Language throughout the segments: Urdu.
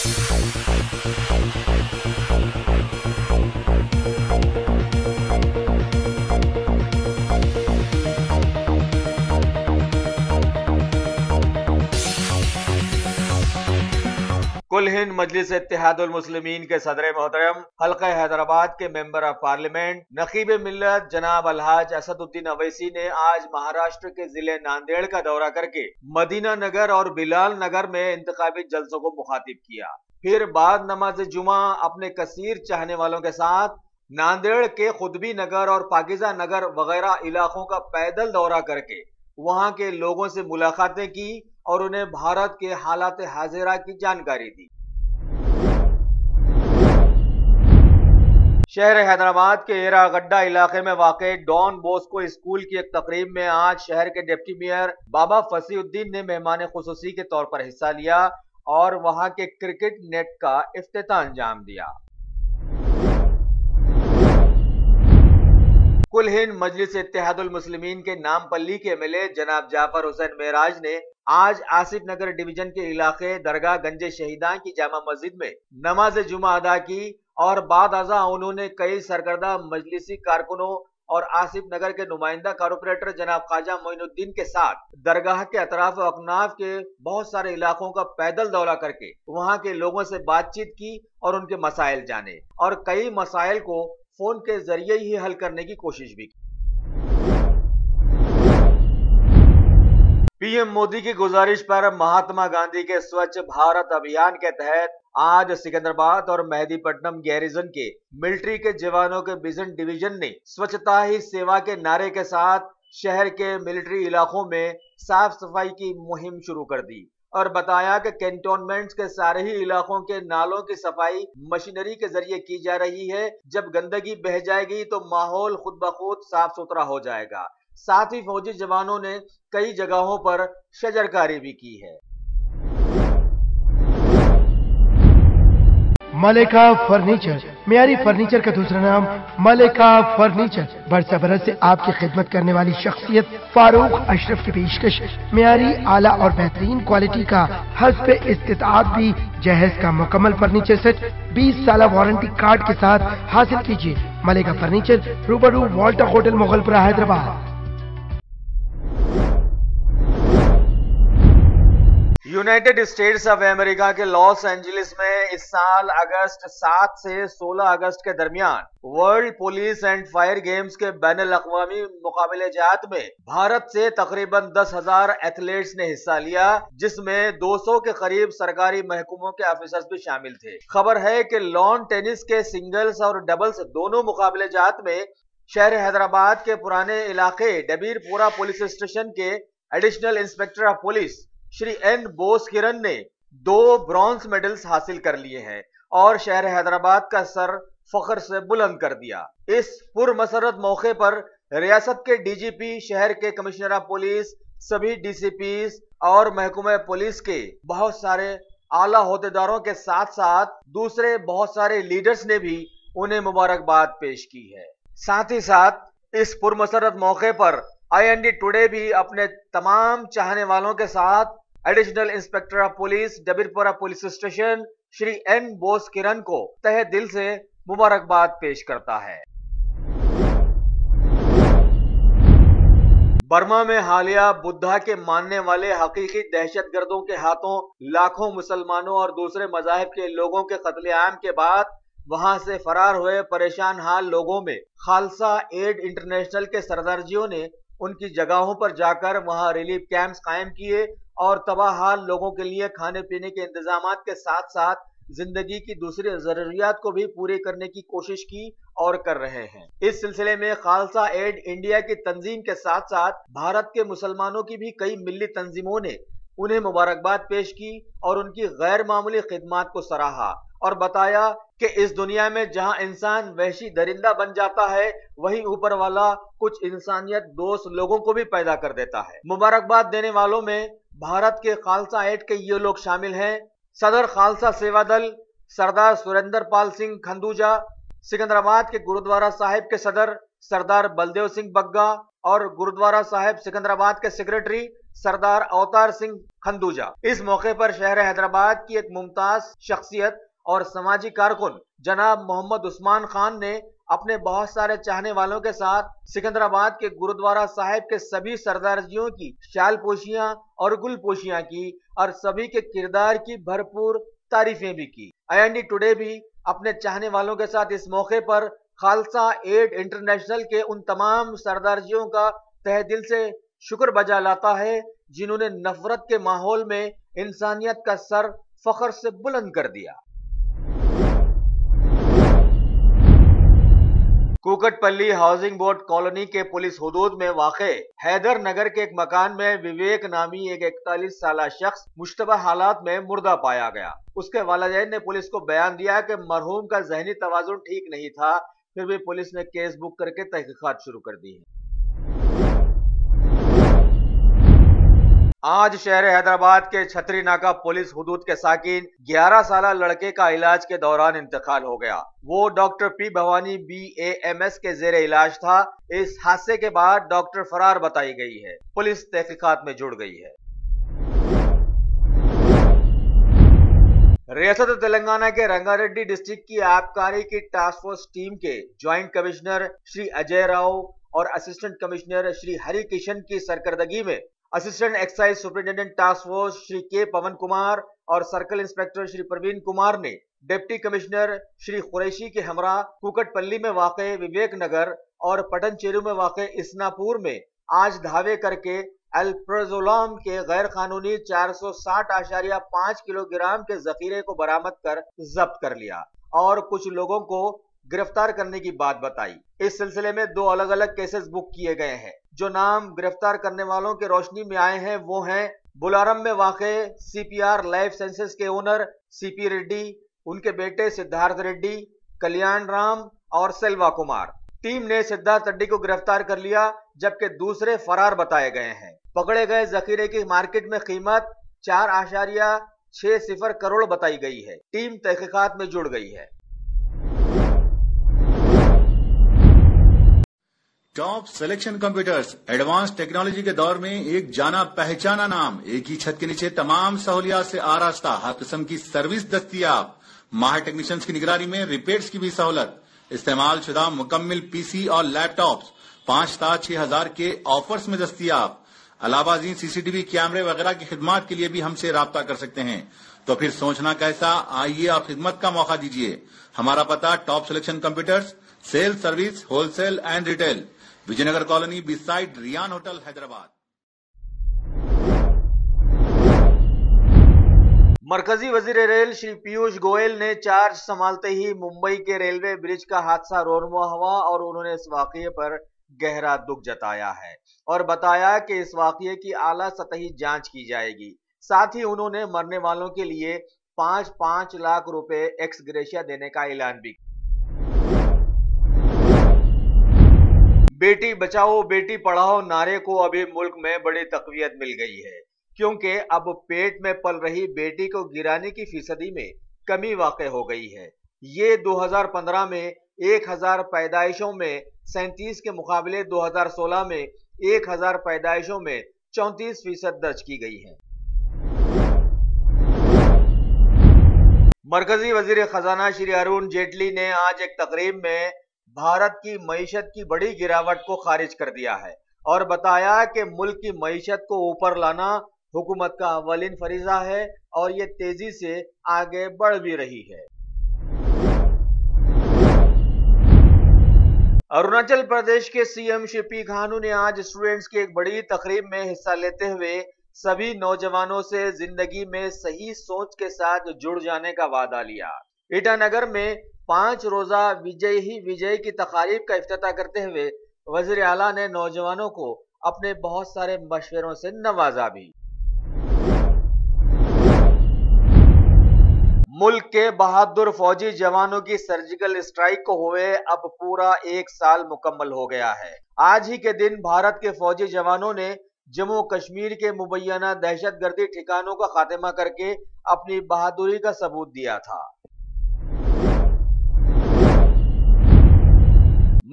کل ہند مجلس اتحاد المسلمین کے صدر محترم حلقہ حیدرآباد کے ممبر آف پارلیمنٹ نقیب ملت جناب الحاج اسد الدین اویسی نے آج مہاراشٹر کے ضلع ناندیڑ کا دورہ کر کے مدینہ نگر اور بلال نگر میں انتخابی جلسوں کو مخاطب کیا۔ پھر بعد نماز جمعہ اپنے کثیر چاہنے والوں کے ساتھ ناندیڑ کے قطبی نگر اور پاکیزہ نگر وغیرہ علاقوں کا پیدل دورہ کر کے وہاں کے لوگوں سے ملاقاتیں کی اور انہیں بھارت کے حالات حاضرہ کی جانکاری دی۔ شہر حیدرآباد کے ایرا گڈا علاقے میں واقع ڈان بوسکو اسکول کی ایک تقریب میں آج شہر کے ڈپٹی میئر بابا فصیح الدین نے مہمان خصوصی کے طور پر حصہ لیا اور وہاں کے کرکٹ نیٹ کا افتتاح انجام دیا۔ کل ہند مجلس اتحاد المسلمین کے نامپلی کے MLA جناب جعفر حسین معراج نے آج آصف نگر ڈویژن کے علاقے درگاہ گنج شہیدان کی جامع مسجد میں نماز جمعہ ادا کی اور بعد ازاں انہوں نے کئی سرکردہ مجلسی کارکنوں اور آصف نگر کے نمائندہ کارپوریٹر جناب خواجہ معین الدین کے ساتھ درگاہ کے اطراف و اکناف کے بہت سارے علاقوں کا پیدل دورہ کر کے وہاں کے لوگوں سے بات چیت کی اور ان کے مسائل جانے اور کئی مسائل کو فون کے ذریعے ہی حل کرنے کی کوشش بھی کی۔ پی ایم مودی کی گزارش پر مہاتما گاندھی کے سوچھ بھارت ابھیان کے تحت آج سکندرآباد اور مہدی پٹنم گیریزن کے ملٹری کے جوانوں کے بزن ڈویژن نے سوچھتا ہی سیوا کے نعرے کے ساتھ شہر کے ملٹری علاقوں میں صاف صفائی کی مہم شروع کر دی اور بتایا کہ کینٹونمنٹس کے سارے ہی علاقوں کے نالوں کی صفائی مشینری کے ذریعے کی جا رہی ہے۔ جب گندگی بہہ جائے گی تو ماحول خود بخود صاف ستھرا ہو جائے گا۔ ساتھ ہی فوجی جوانوں نے کئی جگہوں پر شجرکاری بھی کی ہے۔ ملکہ فرنیچر معیاری فرنیچر کا دوسرا نام ملکہ فرنیچر برسہ برس سے آپ کی خدمت کرنے والی شخصیت فاروق اشرف کی پیشکش معیاری اعلیٰ اور بہترین کوالٹی کا حسب استطاعت بھی جہیز کا مکمل فرنیچر سیٹ 20 سالہ وارنٹی کارڈ کے ساتھ حاصل کیجیے۔ ملکہ فرنیچر روبرو والٹر ہوٹل مغل پورہ Hyderabad. United States of America کے لاس اینجلس میں اس سال اگست 7 سے 16 اگست کے درمیان world police and fire games کے بین الاقوامی مقابلے جات میں بھارت سے تقریباً 10,000 ایتھلیٹس نے حصہ لیا، جس میں 200 کے قریب سرکاری محکموں کے آفیسرز بھی شامل تھے۔ خبر ہے کہ لان ٹینس کے سنگلز اور ڈبلز دونوں مقابلے جات میں شہر حیدرآباد کے پرانے علاقے ڈبیر پورہ پولیس اسٹیشن کے additional inspector of police Shri N Bose Kiran نے 2 برونز میڈلز حاصل کر لیے ہیں اور شہر حیدرآباد کا سر فخر سے بلند کر دیا۔ اس پرمسرت موقع پر ریاست کے ڈی جی پی، شہر کے کمشنر آف پولیس، سبھی ڈی سی پیز اور محکمہ پولیس کے بہت سارے اعلیٰ عہدیداروں کے ساتھ ساتھ دوسرے بہت سارے لیڈرز نے بھی انہیں مبارکباد پیش کی ہے۔ ساتھ ہی ساتھ اس پرمسرت موقع پر IND ٹوڈے بھی اپنے تمام چاہنے والوں کے ساتھ ایڈیشنل انسپکٹر آف پولیس ڈبیر پورہ پولیس اسٹیشن شری این بوس کرن کو تہہ دل سے مبارکباد پیش کرتا ہے۔ برما میں حالیہ بدھا کے ماننے والے حقیقی دہشت گردوں کے ہاتھوں لاکھوں مسلمانوں اور دوسرے مذاہب کے لوگوں کے قتل عام کے بعد وہاں سے فرار ہوئے پریشان حال لوگوں میں خالصہ ایڈ انٹرنیشنل کے سردارجیوں نے ان کی جگہوں پر جا کر وہاں ریلیف کیمپس قائم کیے اور تباہ حال لوگوں کے لیے کھانے پینے کے انتظامات کے ساتھ ساتھ زندگی کی دوسری ضروریات کو بھی پوری کرنے کی کوشش کی اور کر رہے ہیں۔ اس سلسلے میں خالصہ ایڈ انڈیا کی تنظیم کے ساتھ ساتھ بھارت کے مسلمانوں کی بھی کئی ملی تنظیموں نے انہیں مبارکباد پیش کی اور ان کی غیر معمولی خدمات کو سراہا اور بتایا کہ اس دنیا میں جہاں انسان وحشی درندہ بن جاتا ہے وہیں اوپر والا کچھ انسانیت دوست لوگوں کو بھی پیدا کر دیتا ہے۔ مبارکباد دینے والوں میں بھارت کے خالصہ ایڈ کے یہ لوگ شامل ہیں: صدر خالصہ سیوا دل سردار سریندر پال سنگھ کھندوجا، سکندرآباد کے گرودوارہ صاحب کے صدر سردار بلدیو سنگھ بگا اور گرودوارہ صاحب سکندرآباد کے سیکرٹری سردار اوتار سنگھ کھندوجا۔ اس موقع پر شہر حیدرآباد کی ایک ممتاز شخصیت اور سماجی کارکن جناب محمد عثمان خان نے اپنے بہت سارے چاہنے والوں کے ساتھ سکندرآباد کے گرودوارہ صاحب کے سبھی سردار جیوں کی شال پوشیاں اور گل پوشیاں کی اور سبھی کے کردار کی بھرپور تعریفیں بھی کی۔ IND ٹوڈے بھی اپنے چاہنے والوں کے ساتھ اس موقع پر خالصہ ایڈ انٹرنیشنل کے ان تمام سردار جیوں کا تہ دل سے شکر بجا لاتا ہے جنہوں نے نفرت کے ماحول میں انسانیت کا سر فخر سے بلند کر دیا۔ کوکٹ پلی ہاؤسنگ بورڈ کالونی کے پولیس حدود میں واقع حیدر نگر کے ایک مکان میں وویک نامی ایک 41 سالہ شخص مشتبہ حالات میں مردہ پایا گیا۔ اس کے والدین نے پولیس کو بیان دیا کہ مرحوم کا ذہنی توازن ٹھیک نہیں تھا، پھر بھی پولیس نے کیس بک کر کے تحقیقات شروع کر دی ہیں۔ آج شہر حیدرآباد کے چھتری ناکہ پولیس حدود کے ساکن 11 سالہ لڑکے کا علاج کے دوران انتقال ہو گیا۔ وہ ڈاکٹر پی بھوانی BAMS کے زیر علاج تھا۔ اس حادثے کے بعد ڈاکٹر فرار بتائی گئی ہے۔ پولیس تحقیقات میں جڑ گئی ہے۔ ریاست تلنگانہ کے رنگا ریڈی ڈسٹرکٹ کی آبکاری کی ٹاسک فورس ٹیم کے جوائنٹ کمشنر شری اجے راؤ اور اسسٹنٹ کمشنر شری ہری کشن کی سرکردگی میں assistant excise superintendent task force Shri K Pawan Kumar اور سرکل انسپکٹر شری پروین کمار نے ڈپٹی کمشنر شری قریشی کے ہمراہ کوکٹ پلی میں واقع وویک نگر اور پٹن چیرو میں واقع اسناپور میں آج دھاوے کر کے الپرازولام کے غیر قانونی 460.5 کلو گرام کے ذخیرے کو برآمد کر ضبط کر لیا اور کچھ لوگوں کو گرفتار کرنے کی بات بتائی۔ اس سلسلے میں 2 الگ الگ کیسز بک کیے گئے ہیں۔ جو نام گرفتار کرنے والوں کے روشنی میں آئے ہیں وہ ہیں بولارم میں واقع CPR لائف سائنسز کے اونر CP ریڈی، ان کے بیٹے سدھارتھ ریڈی، کلیان رام اور سیلوا کمار۔ ٹیم نے سدھارتھ ریڈی کو گرفتار کر لیا جبکہ دوسرے فرار بتائے گئے ہیں۔ پکڑے گئے ذخیرے کی مارکیٹ میں قیمت 4.60 کروڑ بتائی گئی ہے۔ ٹیم تحقیقات میں جڑ گئی ہے۔ Top selection computers advance technology کے دور میں ایک جانا پہچانا نام، ایک ہی چھت کے نیچے تمام سہولیات سے آراستہ، ہر قسم کی سروس دستیاب، ماہر ٹیکنیشینز کی نگرانی میں ریپیئرز کی بھی سہولت، استعمال شدہ مکمل PC اور لیپ ٹاپس 5 تا 6,000 کے آفرز میں دستیاب۔ علاوہ ازیں CCTV کیمرے وغیرہ کی خدمات کے لیے بھی ہم سے رابطہ کر سکتے ہیں۔ تو پھر سوچنا کیسا، آئیے اور خدمت کا موقع دیجیے۔ ہمارا پتہ top selection computers, sale service, wholesale and retail, Vijay Nagar colony beside Ryan hotel Hyderabad. مرکزی وزیر ریل شری پیوش گوئل نے چارج سنبھالتے ہی ممبئی کے ریلوے برج کا حادثہ رونما ہوا اور انہوں نے اس واقعے پر گہرا دکھ جتایا ہے اور بتایا کہ اس واقعے کی اعلیٰ سطحی جانچ کی جائے گی۔ ساتھ ہی انہوں نے مرنے والوں کے لیے 5 لاکھ روپے ایکس گریشیا دینے کا اعلان بھی کیا۔ بیٹی بچاؤ بیٹی پڑھاؤ نعرے کو ابھی ملک میں بڑی تقویت مل گئی ہے کیونکہ اب پیٹ میں پل رہی بیٹی کو گرانے کی فیصدی میں کمی واقع ہو گئی ہے۔ یہ 2015 میں 1000 پیدائشوں میں 37 کے مقابلے 2016 میں 1000 پیدائشوں میں 34% درج کی گئی ہے۔ مرکزی وزیر خزانہ شری ارون جیٹلی نے آج ایک تقریب میں بھارت کی معیشت کی بڑی گراوٹ کو خارج کر دیا ہے اور بتایا کہ ملک کی معیشت کو اوپر لانا حکومت کا اولین فریضہ ہے اور یہ تیزی سے آگے بڑھ بھی رہی ہے۔ اروناچل پردیش کے CM شری پی کھانو نے آج اسٹوڈنٹس کی ایک بڑی تقریب میں حصہ لیتے ہوئے سبھی نوجوانوں سے زندگی میں صحیح سوچ کے ساتھ جڑ جانے کا وعدہ لیا۔ ایٹانگر میں 5 روزہ وجے ہی وجے کی تقاریب کا افتتاح کرتے ہوئے وزیر اعلیٰ نے نوجوانوں کو اپنے بہت سارے مشوروں سے نوازا بھی۔ ملک کے بہادر فوجی جوانوں کی سرجیکل اسٹرائیک کو ہوئے اب پورا 1 سال مکمل ہو گیا ہے۔ آج ہی کے دن بھارت کے فوجی جوانوں نے جموں کشمیر کے مبینہ دہشت گردی ٹھکانوں کا خاتمہ کر کے اپنی بہادری کا ثبوت دیا تھا۔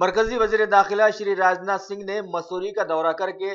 مرکزی وزیر داخلہ شری راجناتھ سنگھ نے مسوری کا دورہ کر کے